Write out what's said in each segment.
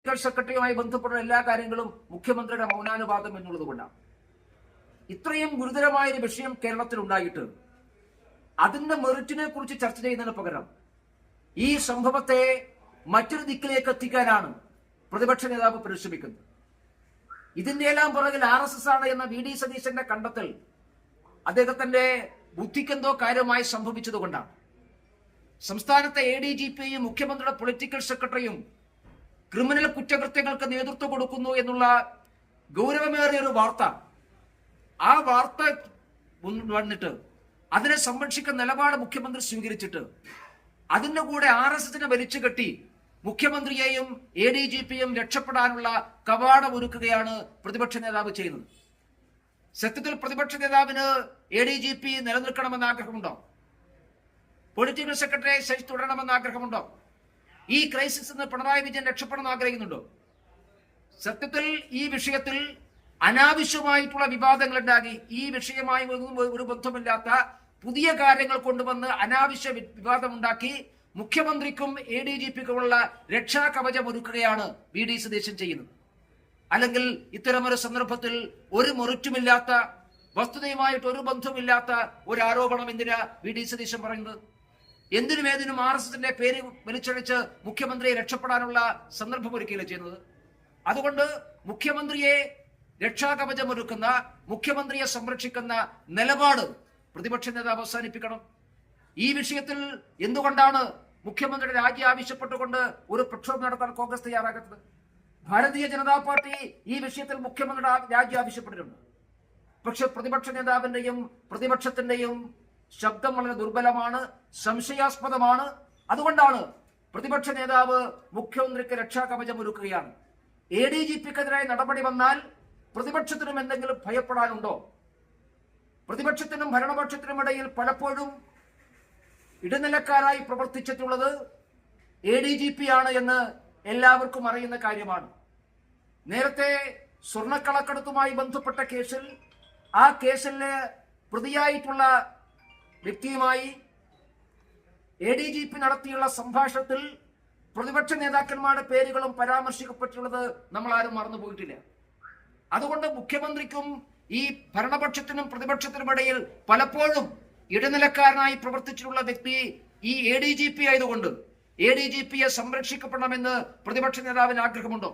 Political സെക്രട്ടറിയുമായി ബന്ധപ്പെടുന്ന എല്ലാ കാര്യങ്ങളും മുഖ്യമന്ത്രിയുടെ മൗനാനുവാദം എന്നുള്ളത് കൊണ്ടാണ്. ഇത്രയും ഗുരുതരമായൊരു വിഷയം കേരളത്തിൽ ഉണ്ടായിട്ട് അതിന്റെ മെറിറ്റിനെ കുറിച്ച് ചർച്ച ചെയ്യുന്നതിന് പകരം ഈ സംഭവത്തെ മറ്റൊരു ദിക്കിലേക്ക് എത്തിക്കാനാണ് പ്രതിപക്ഷ നേതാവ് പരിശ്രമിക്കുന്നത്. ഇതിന്റെ എല്ലാം പുറകിൽ RSS ആണ് എന്ന VD സതീശന്റെ കണ്ടെത്തൽ അദ്ദേഹത്തിന്റെ ബുദ്ധിക്കെന്തോ കാര്യമായി സംഭവിച്ചതുകൊണ്ടാണ്. സംസ്ഥാനത്തെ ADGPയും മുഖ്യമന്ത്രിയുടെ പൊളിറ്റിക്കൽ സെക്രട്ടറിയും ക്രിമിനൽ കുറ്റകൃത്യങ്ങൾക്ക് നേതൃത്വം കൊടുക്കുന്നു എന്നുള്ള ഗൗരവമേറിയ ഒരു വാർത്ത, ആ വാർത്ത വന്നിട്ട് അതിനെ സംരക്ഷിക്കുന്ന നിലപാട് മുഖ്യമന്ത്രി സ്വീകരിച്ചിട്ട് അതിന്റെ കൂടെ RSSനെ വലിച്ചു കെട്ടി മുഖ്യമന്ത്രിയെയും ADGPയും രക്ഷപ്പെടാനുള്ള കവാടം ഒരുക്കുകയാണ് പ്രതിപക്ഷ നേതാവ് ചെയ്യുന്നത്. സത്യത്തിൽ പ്രതിപക്ഷ നേതാവിന് ADGP നിലനിൽക്കണമെന്ന് ആഗ്രഹമുണ്ടോ? പൊളിറ്റിക്കൽ സെക്രട്ടറിയെ ശരി തുടരണമെന്ന് ആഗ്രഹമുണ്ടോ? ഈ ക്രൈസിസിൽ നിന്ന് പിണറായി വിജയൻ രക്ഷപ്പെടണമെന്ന് ആഗ്രഹിക്കുന്നുണ്ടോ? സത്യത്തിൽ ഈ വിഷയത്തിൽ അനാവശ്യമായിട്ടുള്ള വിവാദങ്ങൾ ഉണ്ടാക്കി ഈ വിഷയമായി ഒരു ബന്ധമില്ലാത്ത പുതിയ കാര്യങ്ങൾ കൊണ്ടുവന്ന് അനാവശ്യ വിവാദമുണ്ടാക്കി മുഖ്യമന്ത്രിക്കും ADGPക്കുമുള്ള രക്ഷാകവചം ഒരുക്കുകയാണ് VD സതീശൻ ചെയ്യുന്നത്. അല്ലെങ്കിൽ ഇത്തരമൊരു സന്ദർഭത്തിൽ ഒരു മെറിറ്റുമില്ലാത്ത, വസ്തുതയുമായിട്ട് ഒരു ബന്ധമില്ലാത്ത ഒരു ആരോപണം എന്തിനാ VD സതീശൻ പറയുന്നത്? എന്തിനും ഏതിനും RSSന്റെ പേര് വലിച്ചഴിച്ച് മുഖ്യമന്ത്രിയെ രക്ഷപ്പെടാനുള്ള സന്ദർഭം ഒരുക്കുകയല്ലേ ചെയ്യുന്നത്. അതുകൊണ്ട് മുഖ്യമന്ത്രിയെ രക്ഷാകവചമൊരുക്കുന്ന, മുഖ്യമന്ത്രിയെ സംരക്ഷിക്കുന്ന നിലപാട് പ്രതിപക്ഷ നേതാവ് അവസാനിപ്പിക്കണം. ഈ വിഷയത്തിൽ എന്തുകൊണ്ടാണ് മുഖ്യമന്ത്രിയുടെ രാജി ആവശ്യപ്പെട്ടുകൊണ്ട് ഒരു പ്രക്ഷോഭം നടത്താൻ കോൺഗ്രസ് തയ്യാറാകുന്നത്? ഭാരതീയ ജനതാ പാർട്ടി ഈ വിഷയത്തിൽ മുഖ്യമന്ത്രിയുടെ രാജി ആവശ്യപ്പെട്ടിട്ടുണ്ട്. പക്ഷെ പ്രതിപക്ഷ നേതാവിന്റെയും പ്രതിപക്ഷത്തിന്റെയും ശബ്ദം വളരെ ദുർബലമാണ്, സംശയാസ്പദമാണ്. അതുകൊണ്ടാണ് പ്രതിപക്ഷ നേതാവ് മുഖ്യമന്ത്രിക്ക് രക്ഷാകവചം ഒരുക്കുകയാണ്. ADGPക്കെതിരായ നടപടി വന്നാൽ പ്രതിപക്ഷത്തിനും എന്തെങ്കിലും ഭയപ്പെടാനുണ്ടോ? പ്രതിപക്ഷത്തിനും ഭരണപക്ഷത്തിനും ഇടയിൽ പലപ്പോഴും ഇടനിലക്കാരായി പ്രവർത്തിച്ചിട്ടുള്ളത് ADGP ആണ് എന്ന് എല്ലാവർക്കും അറിയുന്ന കാര്യമാണ്. നേരത്തെ സ്വർണ്ണക്കള്ളക്കടത്തുമായി ബന്ധപ്പെട്ട കേസിൽ ആ കേസിലെ പ്രതിയായിട്ടുള്ള വ്യക്തിയുമായി ADGP നടത്തിയുള്ള സംഭാഷണത്തിൽ പ്രതിപക്ഷ നേതാക്കന്മാരുടെ പേരുകളും പരാമർശിക്കപ്പെട്ടുള്ളത് നമ്മൾ ആരും മറന്നുപോയിട്ടില്ല. അതുകൊണ്ട് മുഖ്യമന്ത്രിക്കും ഈ ഭരണപക്ഷത്തിനും പ്രതിപക്ഷത്തിനും ഇടയിൽ പലപ്പോഴും ഇടനിലക്കാരനായി പ്രവർത്തിച്ചിട്ടുള്ള വ്യക്തി ഈ ADGP ആയതുകൊണ്ട് ADGPയെ സംരക്ഷിക്കപ്പെടണമെന്ന് പ്രതിപക്ഷ നേതാവിന് ആഗ്രഹമുണ്ടോ?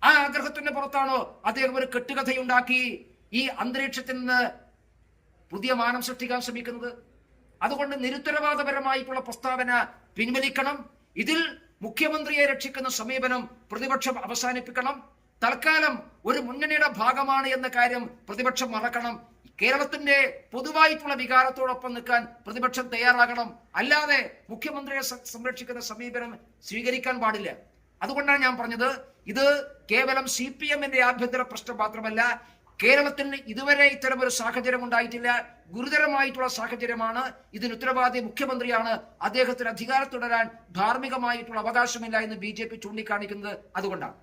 ആ ആഗ്രഹത്തിന്റെ പുറത്താണോ അദ്ദേഹം ഒരു കെട്ടുകഥയുണ്ടാക്കി ഈ അന്തരീക്ഷത്തിൽ നിന്ന് പുതിയ മാനം സൃഷ്ടിക്കാൻ ശ്രമിക്കുന്നത്? അതുകൊണ്ട് നിരുത്തരവാദപരമായിട്ടുള്ള പ്രസ്താവന പിൻവലിക്കണം. ഇതിൽ മുഖ്യമന്ത്രിയെ രക്ഷിക്കുന്ന സമീപനം പ്രതിപക്ഷം അവസാനിപ്പിക്കണം. തൽക്കാലം ഒരു മുന്നണിയുടെ ഭാഗമാണ് എന്ന കാര്യം പ്രതിപക്ഷം മറക്കണം. കേരളത്തിന്റെ പൊതുവായിട്ടുള്ള വികാരത്തോടൊപ്പം നിൽക്കാൻ പ്രതിപക്ഷം തയ്യാറാകണം. അല്ലാതെ മുഖ്യമന്ത്രിയെ സംരക്ഷിക്കുന്ന സമീപനം സ്വീകരിക്കാൻ പാടില്ല. അതുകൊണ്ടാണ് ഞാൻ പറഞ്ഞത്, ഇത് കേവലം CPMന്റെ ആഭ്യന്തര പ്രശ്നം മാത്രമല്ല, കേരളത്തിന് ഇതുവരെ ഇത്തരമൊരു സാഹചര്യം ഉണ്ടായിട്ടില്ല. ഗുരുതരമായിട്ടുള്ള സാഹചര്യമാണ്. ഇതിന് ഉത്തരവാദി മുഖ്യമന്ത്രിയാണ്. അദ്ദേഹത്തിന് അധികാരം തുടരാൻ ധാർമ്മികമായിട്ടുള്ള അവകാശമില്ല എന്ന് BJP ചൂണ്ടിക്കാണിക്കുന്നത് അതുകൊണ്ടാണ്.